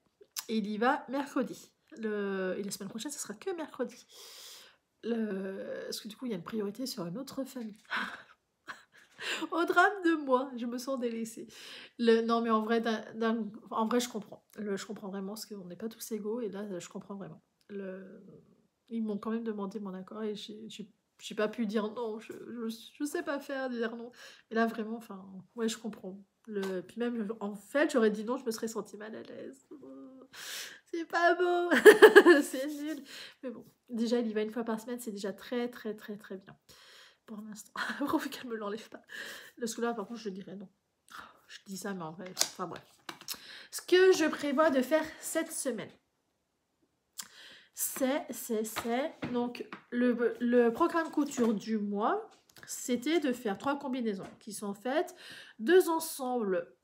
Et il y va mercredi. Et la semaine prochaine, ce sera que mercredi. Parce que du coup, il y a une priorité sur une autre famille. Au drame de moi, je me sens délaissée. Non, mais en vrai, je comprends. Je comprends vraiment, parce qu'on n'est pas tous égaux. Et là, je comprends vraiment. Ils m'ont quand même demandé mon accord et j'ai pas pu dire non. Je sais pas faire, dire non. Et là, vraiment, ouais, je comprends. Puis même, en fait, j'aurais dit non, je me serais sentie mal à l'aise. C'est pas beau. C'est nul. Mais bon, déjà, il y va 1 fois par semaine, c'est déjà très bien. Pour l'instant. Pourvu qu'elle me l'enlève pas. Le scolaire, par contre, je dirais non. Je dis ça, mais en vrai, enfin bref. Ce que je prévois de faire cette semaine, c'est donc le programme couture du mois, c'était de faire 3 combinaisons qui sont faites, 2 ensembles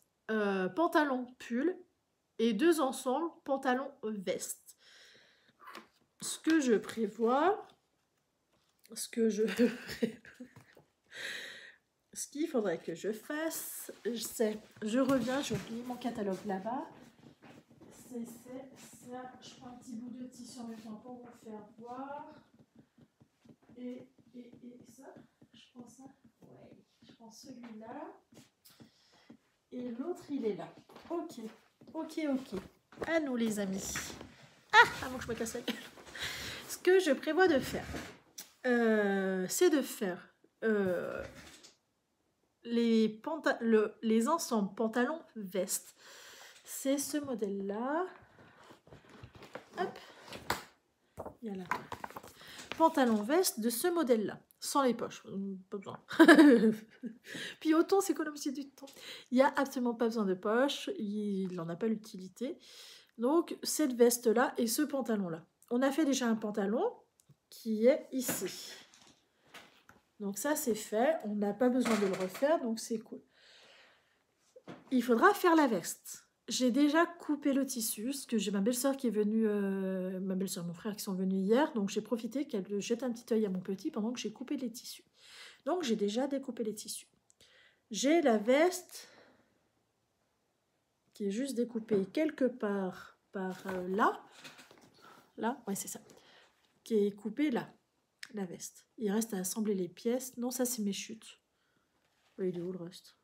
pantalon pull et 2 ensembles pantalon veste. Ce que je prévois, ce qu'il faudrait que je fasse, c'est, je reviens, j'ai oublié mon catalogue là-bas. C'est ça, je prends un petit bout de tissu en même temps pour vous faire voir. Et ça, je prends ça. Ouais, je prends celui-là. Et l'autre, il est là. Ok, ok, ok. À nous, les amis. Ah, avant que je me casse la gueule. Ce que je prévois de faire, c'est de faire les ensembles pantalons-vestes. C'est ce modèle-là. Hop. Il y a là. Pantalon-veste de ce modèle-là. Sans les poches. Pas besoin. Puis autant s'économiser du temps. Il n'y a absolument pas besoin de poches. Il n'en a pas l'utilité. Donc, cette veste-là et ce pantalon-là. On a fait déjà un pantalon qui est ici. Donc ça, c'est fait. On n'a pas besoin de le refaire, donc c'est cool. Il faudra faire la veste. J'ai déjà coupé le tissu, parce que j'ai ma belle-sœur qui est venue, ma belle-sœur et mon frère qui sont venus hier, donc j'ai profité qu'elle jette un petit œil à mon petit pendant que j'ai coupé les tissus. Donc j'ai déjà découpé les tissus. J'ai la veste qui est juste découpée quelque part par là. Là, ouais, c'est ça. Qui est coupée là, la veste. Il reste à assembler les pièces. Non, ça, c'est mes chutes. Oui, il est où le reste?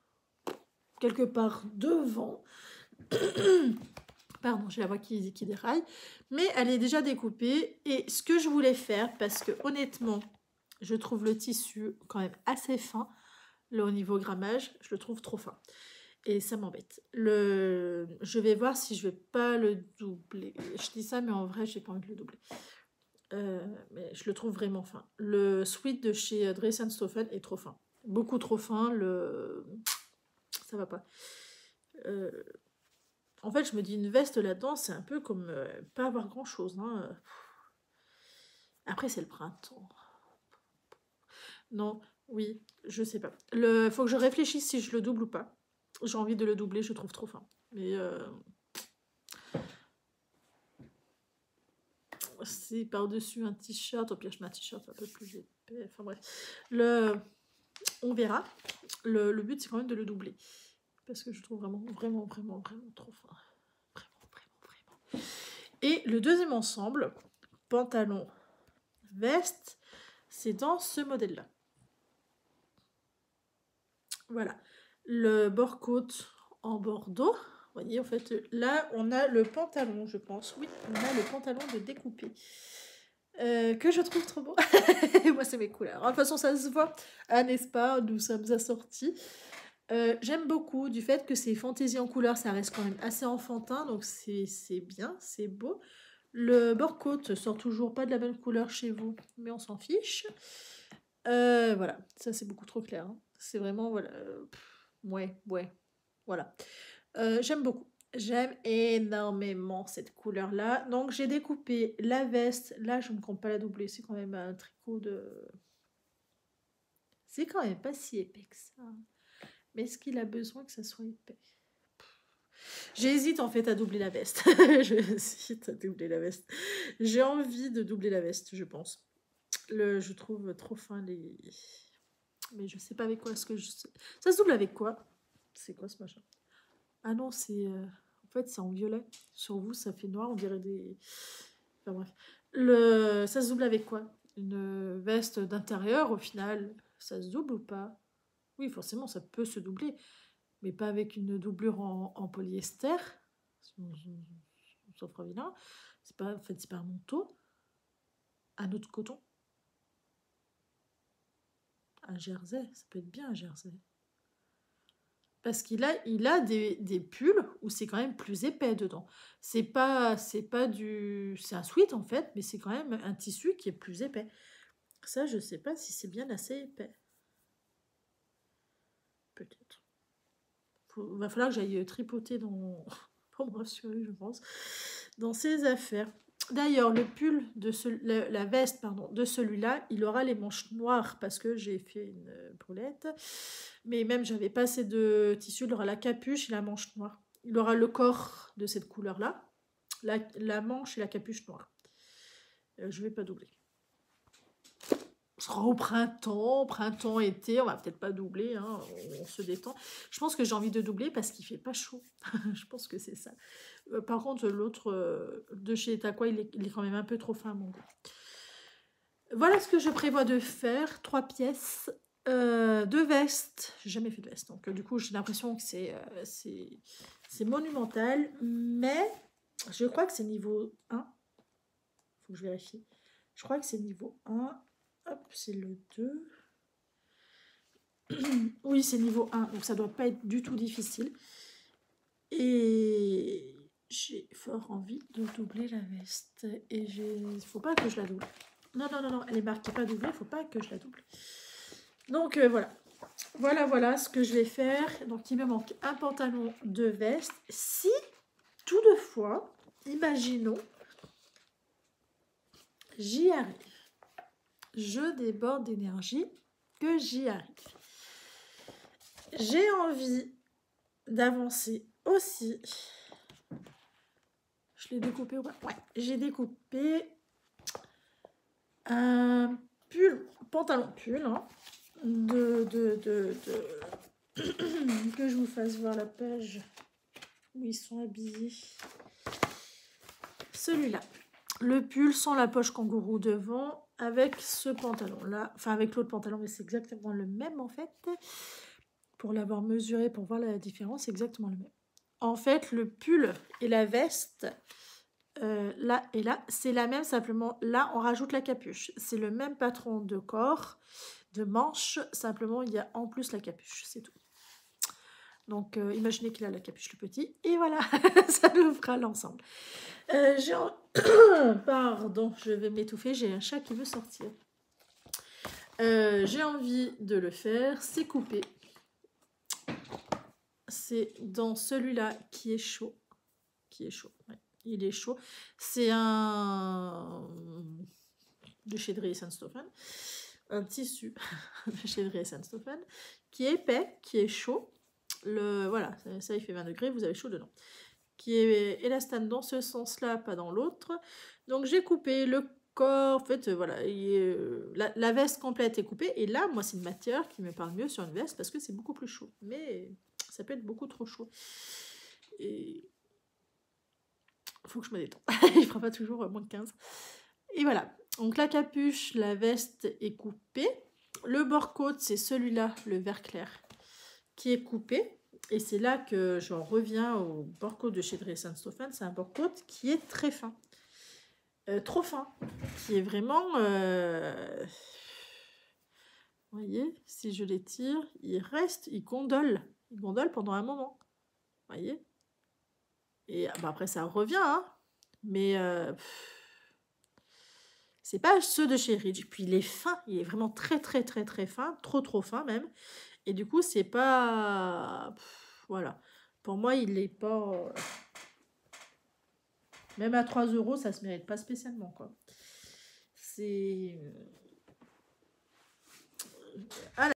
Quelque part devant. Pardon, j'ai la voix qui déraille. Mais elle est déjà découpée. Et ce que je voulais faire, parce que honnêtement, je trouve le tissu quand même assez fin. Là, au niveau grammage, je le trouve trop fin. Et ça m'embête. Je vais voir si je vais pas le doubler. Je dis ça, mais en vrai, j'ai pas envie de le doubler. Mais je le trouve vraiment fin. Le sweat de chez Dress & Stophen est trop fin. Beaucoup trop fin. Ça va pas. En fait, je me dis une veste là-dedans, c'est un peu comme pas avoir grand-chose. Hein. Après, c'est le printemps. Non, oui, je sais pas. Faut que je réfléchisse si je le double ou pas. J'ai envie de le doubler, je le trouve trop fin. Mais c'est par-dessus un t-shirt. Au pire, je mets un t-shirt un peu plus épais. Enfin bref. On verra. Le but, c'est quand même de le doubler. Parce que je trouve vraiment trop fin. Vraiment. Et le deuxième ensemble, pantalon, veste, c'est dans ce modèle-là. Voilà. Le bord-côte en bordeaux. Vous voyez, en fait, là, on a le pantalon, je pense. Oui, on a le pantalon de découpé. Que je trouve trop beau. Moi, c'est mes couleurs. De toute façon, ça se voit, n'est-ce pas? Nous sommes assortis. J'aime beaucoup du fait que c'est fantaisie en couleurs, ça reste quand même assez enfantin, donc c'est bien, c'est beau. Le bord-côte sort toujours pas de la même couleur chez vous, mais on s'en fiche. Voilà, ça c'est beaucoup trop clair. Hein. C'est vraiment, voilà. Ouais, voilà. J'aime beaucoup. J'aime énormément cette couleur-là. Donc j'ai découpé la veste. Là, je ne compte pas la doubler. C'est quand même un tricot de... C'est quand même pas si épais que ça. Mais est-ce qu'il a besoin que ça soit épais? J'hésite en fait à doubler la veste. J'hésite à doubler la veste. J'ai envie de doubler la veste, je pense. Je trouve trop fin les... Mais je sais pas avec quoi. Ça se double avec quoi? C'est quoi ce machin? Ah non, c'est... En fait, c'est en violet. Sur vous, ça fait noir. On dirait des... Enfin bref. Ça se double avec quoi? Une veste d'intérieur, au final. Ça se double ou pas? Oui, forcément, ça peut se doubler. Mais pas avec une doublure en polyester. Ça fera vilain. En fait, c'est pas un manteau. Un autre coton. Un jersey. Ça peut être bien un jersey. Parce qu'il a des pulls où c'est quand même plus épais dedans. C'est pas du... C'est un sweat en fait, mais c'est quand même un tissu qui est plus épais. Ça, je sais pas si c'est bien assez épais. Peut-être. Va falloir que j'aille tripoter pour me rassurer, je pense, dans ces affaires. D'ailleurs, le pull de la veste de celui-là, il aura les manches noires parce que j'ai fait une brulette. Mais même, j'avais pas assez de tissu. Il aura la capuche et la manche noire. Il aura le corps de cette couleur-là, la manche et la capuche noire. Je vais pas doubler. On sera au printemps, été, on va peut-être pas doubler, hein, on se détend. Je pense que j'ai envie de doubler parce qu'il fait pas chaud. Je pense que c'est ça. Par contre, l'autre de chez Takwa, il est quand même un peu trop fin à mon goût. Voilà ce que je prévois de faire. 3 pièces, 2 vestes. J'ai jamais fait de veste, donc du coup, j'ai l'impression que c'est monumental. Mais je crois que c'est niveau 1. Faut que je vérifie. Je crois que c'est niveau 1. Hop, c'est le 2. Oui, c'est niveau 1, donc ça doit pas être du tout difficile. Et j'ai fort envie de doubler la veste. Et il faut pas que je la double. Non, non, non, non, elle est marquée pas doublée, il faut pas que je la double. Donc voilà. Voilà ce que je vais faire. Donc il me manque un pantalon, 2 vestes. Si, toutefois, imaginons, j'y arrive. Je déborde d'énergie, que j'y arrive. J'ai envie d'avancer aussi. Je l'ai découpé, ouais, j'ai découpé un pull, pantalon pull, hein, que je vous fasse voir la page où ils sont habillés. Celui-là, le pull sans la poche kangourou devant, avec ce pantalon-là, enfin avec l'autre pantalon, mais c'est exactement le même en fait. Pour l'avoir mesuré, pour voir la différence, c'est exactement le même. En fait, le pull et la veste, là et là, c'est la même, simplement là, on rajoute la capuche. C'est le même patron de corps, de manche, simplement il y a en plus la capuche, c'est tout. Donc, imaginez qu'il a la capuche le petit, et voilà, ça nous fera l'ensemble. Pardon, je vais m'étouffer, j'ai un chat qui veut sortir. J'ai envie de le faire, c'est coupé. C'est dans celui-là qui est chaud. Ouais, il est chaud. C'est un de chez Dries & Stoffen, un tissu de chez Dries & Stoffen qui est épais, qui est chaud. Voilà, ça il fait 20 degrés, vous avez chaud dedans. Qui est élastane dans ce sens-là, pas dans l'autre. Donc j'ai coupé le corps, en fait, voilà, la veste complète est coupée. Et là, moi, c'est une matière qui me parle mieux sur une veste parce que c'est beaucoup plus chaud. Mais ça peut être beaucoup trop chaud. Et il faut que je me détende. Il ne fera pas toujours moins de 15. Et voilà. Donc la capuche, la veste est coupée. Le bord-côte, c'est celui-là, le vert clair, qui est coupé. Et c'est là que j'en reviens au bord-côte de chez Dries & Stoffen. C'est un bord-côte qui est très fin. Trop fin. Qui est vraiment... Vous voyez, si je l'étire, il reste, il gondole. Il gondole pendant un moment. Vous voyez. Et bah, après, ça revient, hein. Mais c'est pas ceux de chez Ridge. Puis il est fin, il est vraiment très très très très fin, trop fin même. Et du coup, c'est pas... voilà. Pour moi, il est pas... Même à 3 €, ça se mérite pas spécialement, quoi. C'est...